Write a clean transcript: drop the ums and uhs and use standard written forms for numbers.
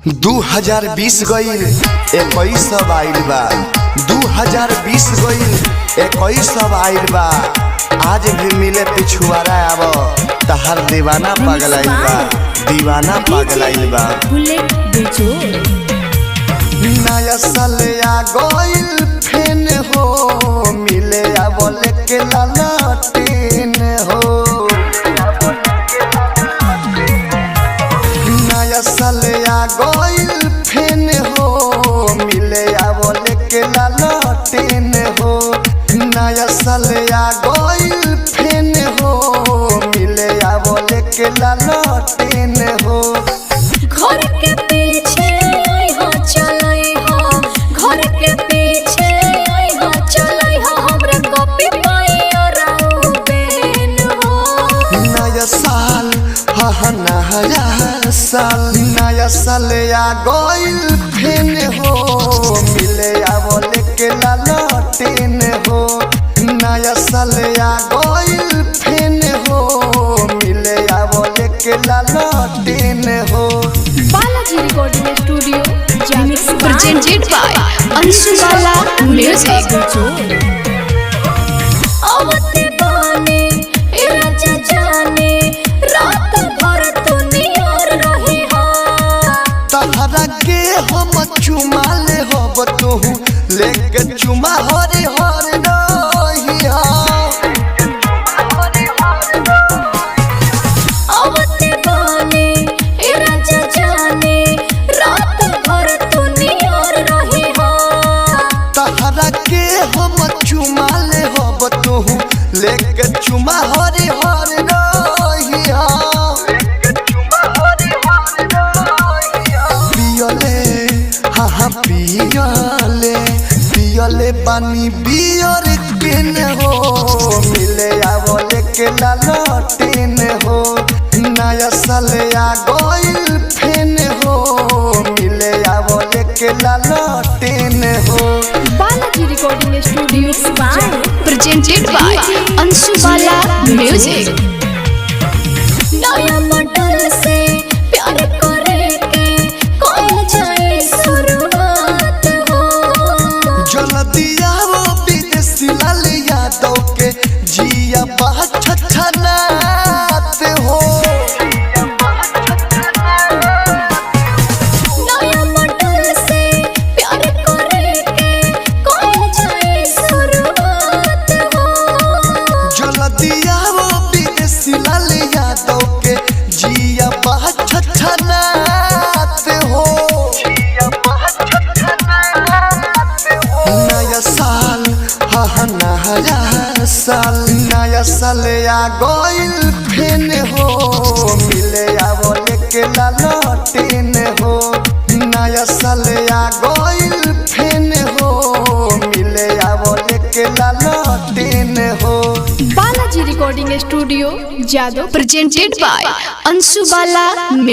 2020 गईल 21 आइल बा। 2020 गईल 21 आइल बा। आज भी मिले पिछुआरा आब तहर दीवाना पगलाइल बा। दीवाना पगलाइल बा। नया साल आ गईल फेन हो मिले बोले के लालटेन हो। नया साल आ गईल फेन हो मिले बोले के लालटेन हो। नया साल आ गईल फेन हो मिले बोले के लालटेन हो। घर के पीछे चलई हो, घर के पीछे चलई हो, हमरे कॉपी पाई और बेन हो। नया साल नया साल नया साल आ गईल फेन हो मिले बोले के लालटेन हो। नया साल आ गईल फेन हो मिले बोले के लालटेन हो। Balaji recording studio presented by Anshubala Music। आवते बाने राजा जाने रात भर तू नियर रही हो। तहरा के हम चुमा ले हो तू लेके चुमा हरे हर रही हो। आवते बाने राजा जाने रात भर तू नियर रही हो। तहरा के हम चुमा ले हो तू लेके चुमा हरे हर रही हो। पियले हाँ पियले पियले पानी बियर केन हो मिले बोले के लालटेन हो। नया साल आ गईल फेन हो मिले बोले के लालटेन हो। Balaji recording studio presented by Anshubala Music। नया मॉडल से प्यार करे के कौन जाए शुरुआत हो। जल्दी आओ विदेशी लाल यादव के जिया छछनात हो। नया मॉडल से प्यार करे के कौन जाए शुरुआत हो। जल्दी आओ विदेशी लाल यादव के जिया छछनात हो। नया साल नया साल नया साल आ गईल फेन हो मिले बोले के लालटेन हो। नया साल आ गईल फेन हो मिले बोले के लालटेन हो। Balaji recording studio Jadav presented by Anshubala Music।